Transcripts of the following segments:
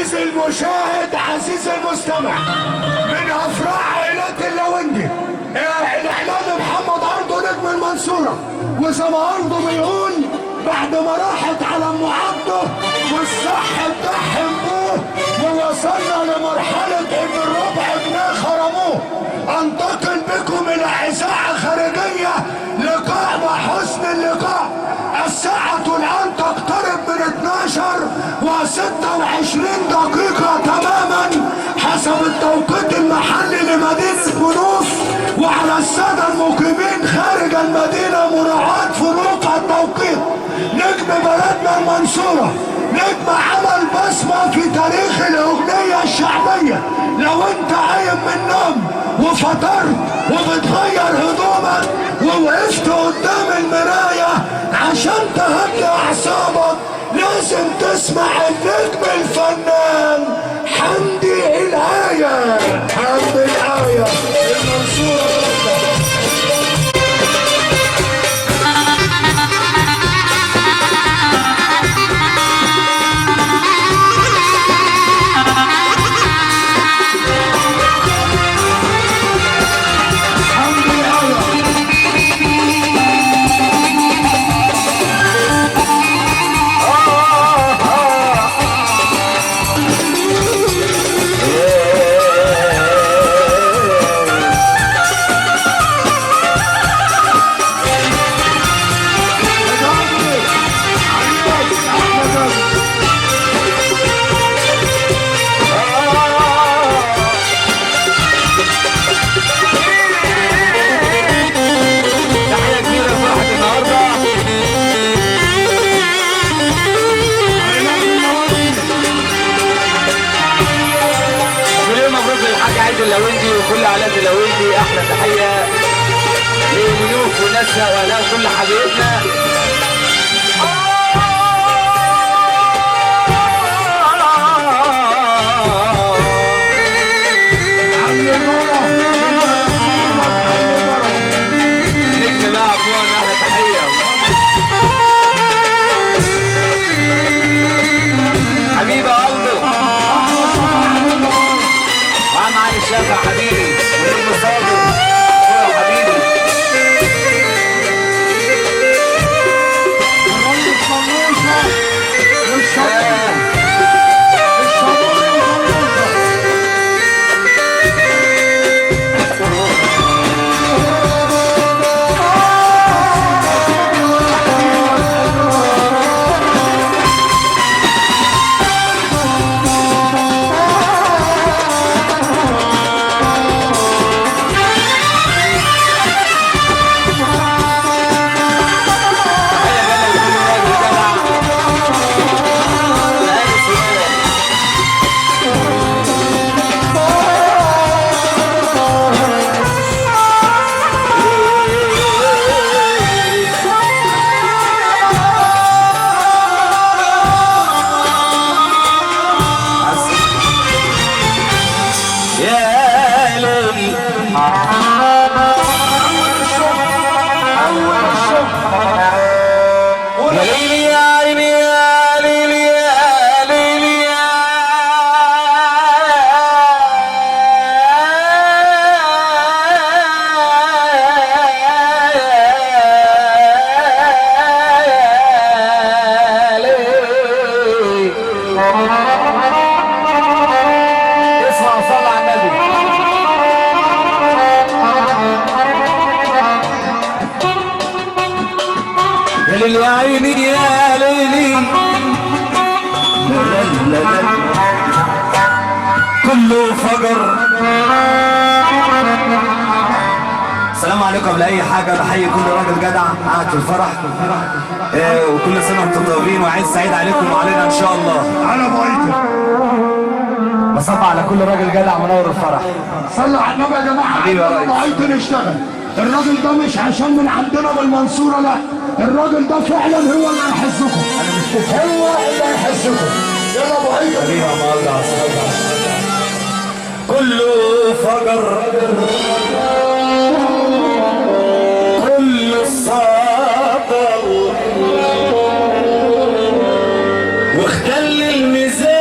عزيزي المشاهد، عزيزي المستمع، من افراح عائلات اللوندي الاعلامي محمد عرضه نجم المنصوره، وزي ما عرضه بيقول بعد ما راحت على ام عبده والصح بتاعهم بوه ووصلنا لمرحله ان الربع جنيه خرموه. انتقل بكم الى اذاعه خارجيه، لقاء وحسن اللقاء. الساعة الآن تقترب من 12:26 دقيقة تماما حسب التوقيت المحلي لمدينة منوف، وعلى السادة المقيمين خارج المدينة مراعاة فروق التوقيت. نجم بلدنا المنصورة، نجم عمل بصمة في تاريخ الأغنية الشعبية. لو انت قايم من النوم وفطرت وبتغير هدومك ووقفت قدام المراية عشان تهدي اعصابك، لازم تسمع النجم الفنان حمدي الآية. حمدي الآية المنصورة. اللوندي وكل عائلات اللوندي، احلى تحيه لمنوف وناسها واهلها وكل حبايبنا. نجم بقى عفوان، احلى تحيه حبيبي قلبي وعم علي الشافع حبيبي ونجم صابر حبيبي. يا عيني يا ليلي كله فجر. السلام عليكم. لاي حاجه بحيي كل راجل جدع قاعد في الفرح، وكل سنه وانتم طيبين وعيد سعيد عليكم وعلينا ان شاء الله. على بقيتك بصب على كل راجل جدع منور الفرح. صلوا على النبي يا جماعه. حبيبي يا ريس. بقيت نشتغل. الراجل ده مش عشان من عندنا بالمنصوره، لا، الراجل ده فعلا هو اللي هيحسكم. انا مش هو اللي هيحسكم. يلا ابو عيد. حبيبي يا الله. كله فجر كله صدر واختل الميزان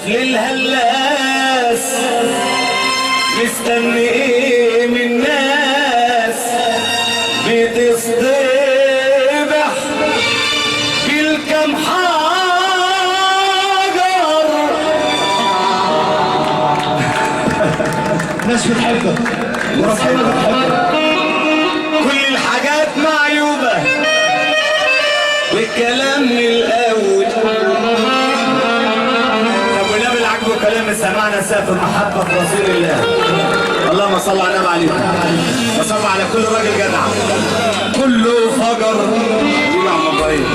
للهلاس مستني ايه من الناس بتصطبح بالكم حجر. ناس بتحبك وربنا بتحبك. كل الحاجات معيوبة والكلام من الأول. طب والنبي اللي عاجبه كلام سمعنا سافر محبة رسول الله. اللهم صل على النبي عليه وصل على كل راجل جدع. كله فجر يا عم ابراهيم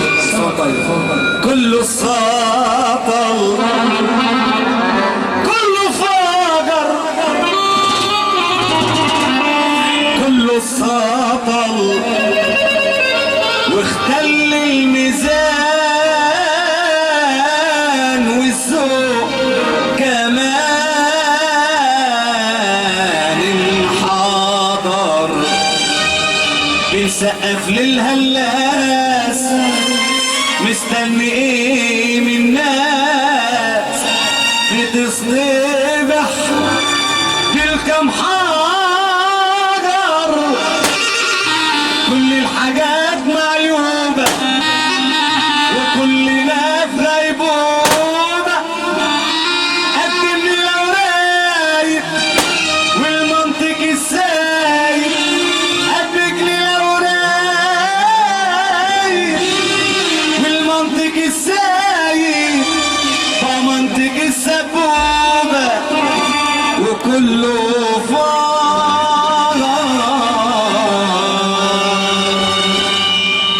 كله سطل كله فجر كله سطل واختل الميزان والذوق كمان انحدر. بنسقف للهلاس مستني ايه من الناس بتصطبح بالكم حجر. كل الحاجات معيوبة وكلنا في غيبوبة. قدم لي الأوراق والمنطق السايب. قدم لي الأوراق والمنطق السايب فمنطق السبوبة وكله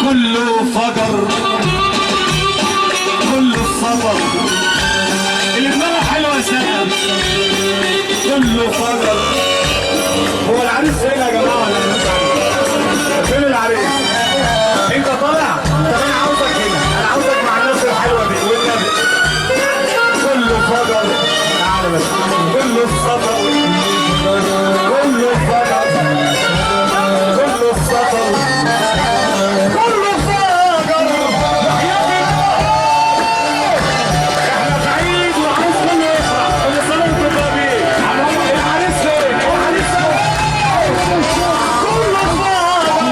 كله فجر كله صبر. اللي دماغه حلوه سهل كله فجر. هو العريس فين يا جماعه ولا فين العريس؟ انت طالع؟ طب انا عاوزك هنا، انا عاوزك مع الناس الحلوه دي والنبي. كله فجر تعالى بس. كله صبر كله فجر كله صبر كله فجر. احنا سعيد وعايز كله يفرح. كل سنه وانتم طيبين. العريس فين؟ العريس فين؟ كله فجر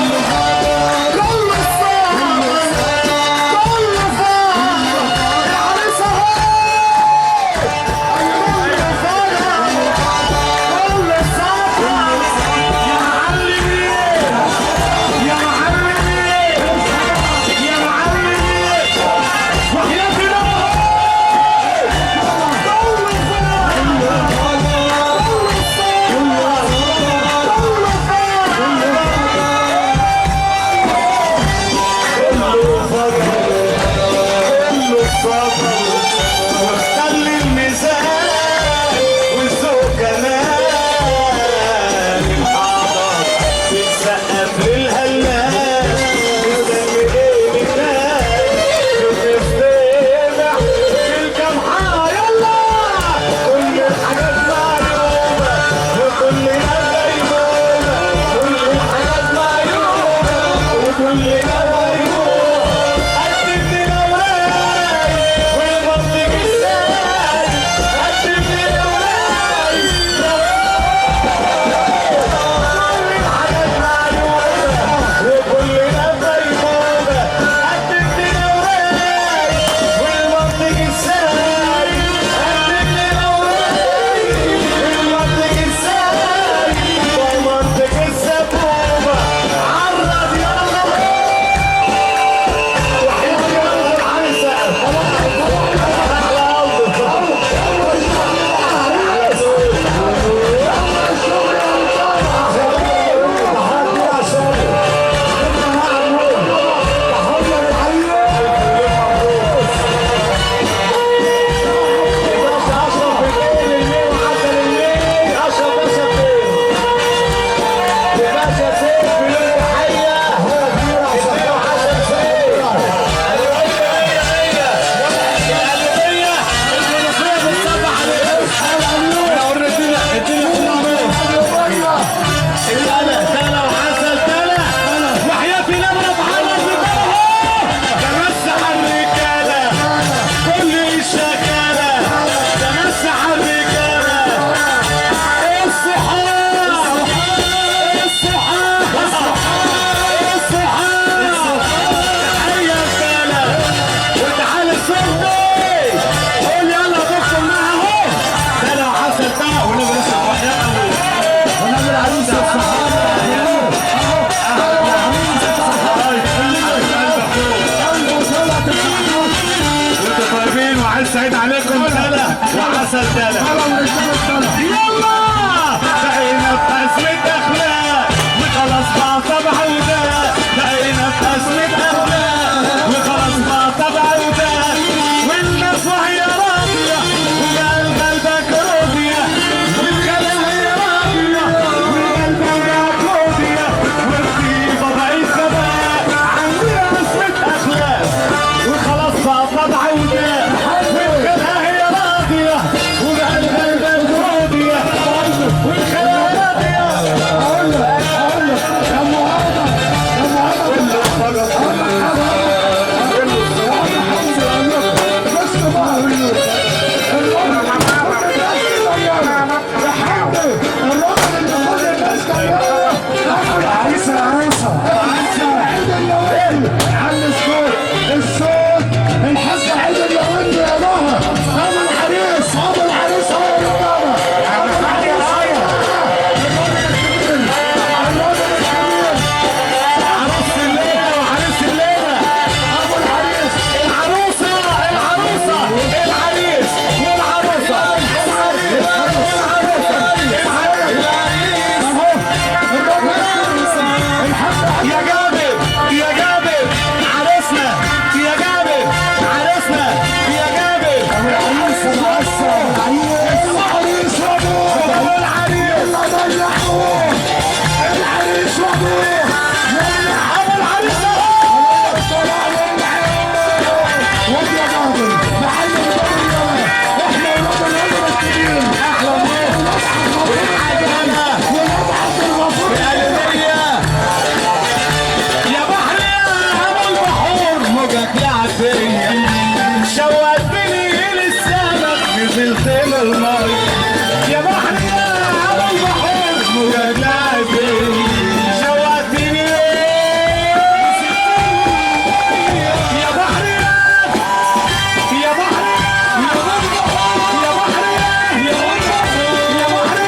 سعيد عليكم تلا وعسل تلا. يلا بقينا بقسمة اخلاق وخلاص بقى طبع وده. بقينا بقسمة اخلاق وخلاص بقى طبع وده. والناس وهي راضية وقال قلبك راضية. والخلق هي راضية وقال قلبك راضية. والطيبة بقيت غباء عندنا قسمة اخلاق وخلاص بقى طبع وده. والخلق هي راضية وقال قلبك راضية. والخلق راضية. اقول لك يا مهند بس بقى الراجل اللي كل الناس جايه عريس العروسه عيد اللوندي. علي الصوت الحاج عيد اللوندي يا نهى. ابو العريس ابو العريس هو الرجاله. ابو العريس الراجل الكبير عروس الليلة وعريس الليلة. ابو العريس العروسة العروسة العريس والعروسة. يا جابر يا جابر عرسنا. يا جابر عرسنا. يا جابر العريس العسل العريس وابوه العريس ضيعوه العريس وابوه ابو العريس طلع للعين. واد يا جابر محل الدنيا احنا ولاد الولد الكبير. احلى ولاد عبد الغفور. يا بحر يا ابو البحور موجك لعب فيا. شوقتني للسمك نزلت للمي. يا بحر يا ابو البحور موجك لعب فيا. شوقتني يا بحر يا بحر يا بحر يا بحر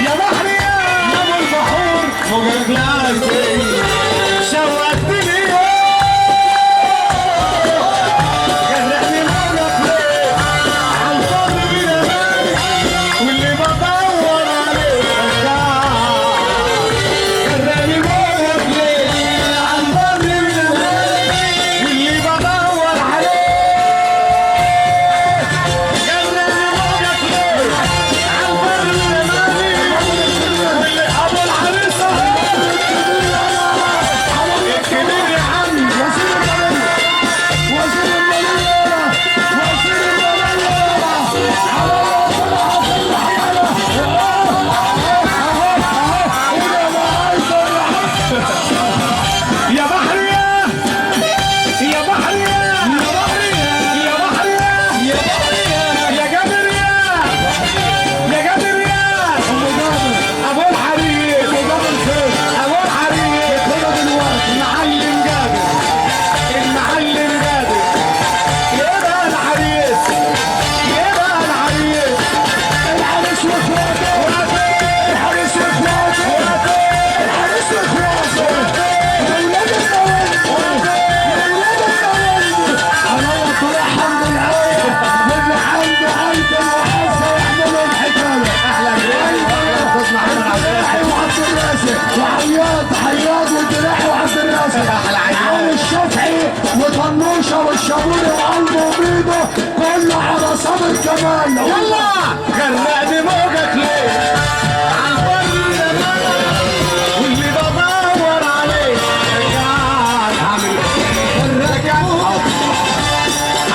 يا بحر يا ابو البحور موجك لعب فيا. شوقتني غرقني موجك ليه عالفاضي بلا مالي. واللي بدور عليه رجعك. غرقني موجك ليه عالفاضي بلا مالي. واللي بدور عليه غرقني موجك ليه عالفاضي بلا مالي. واللي ابو العريس الكبير يا عم وزير المالية وزير المالية وزير يا بحر يا بحر يا بحر يا بحر يا جابر يا جابر ابو الحريق ابو الحريق المعلم جابر المعلم جابر. يبقى العريس يبقى العريس العريس واخواته العريس واخواته العريس واخواته اولاد النوادي اولاد النوادي. انا طلع حمد العين واللي عنده عيد المحاسه يعملوا الحكايه. وعبد الرازق وعياض حياض والدراعي وعبد الرازق علي الشافعي وطنوشه والشابوني وقلبه وبيده كله على صبر كمان. يلا غرقني موجك ليه عالبر يا ماما. واللي بدور عليه رجعك. عامل رجعك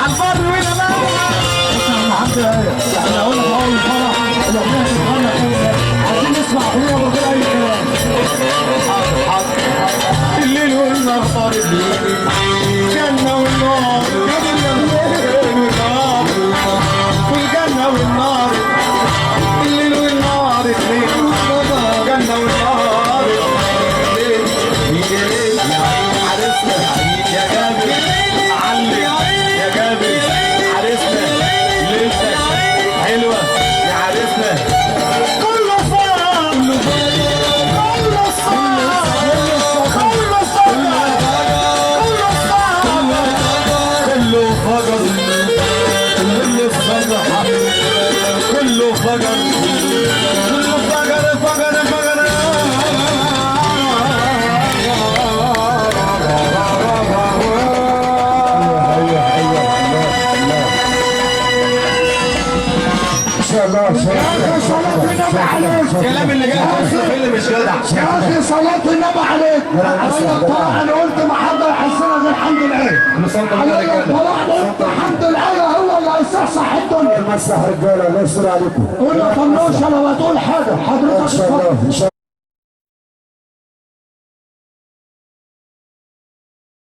عالبر يا ماما. احنا قلنا في اول فرح الاغنيه تتغنى عايزين نسمع اغنيه من غير اي كلام. الليل والنهار طارق جنة والنار. الليل والنار والجنة والنار. الليل والنهار كله فجر كله فجر فجر فجر الكلام اللي جاي اللي مش جدع يا اخي صلاة النبي عليك. انا طلع انا قلت ما حد يحسنا غير حمد العين. انا طلع قلت حمد العين هو اللي هيصحصح الدنيا. مسح رجاله الله يستر عليكم. قول يا طناش انا بتقول حاجه حضرتك اتفضل.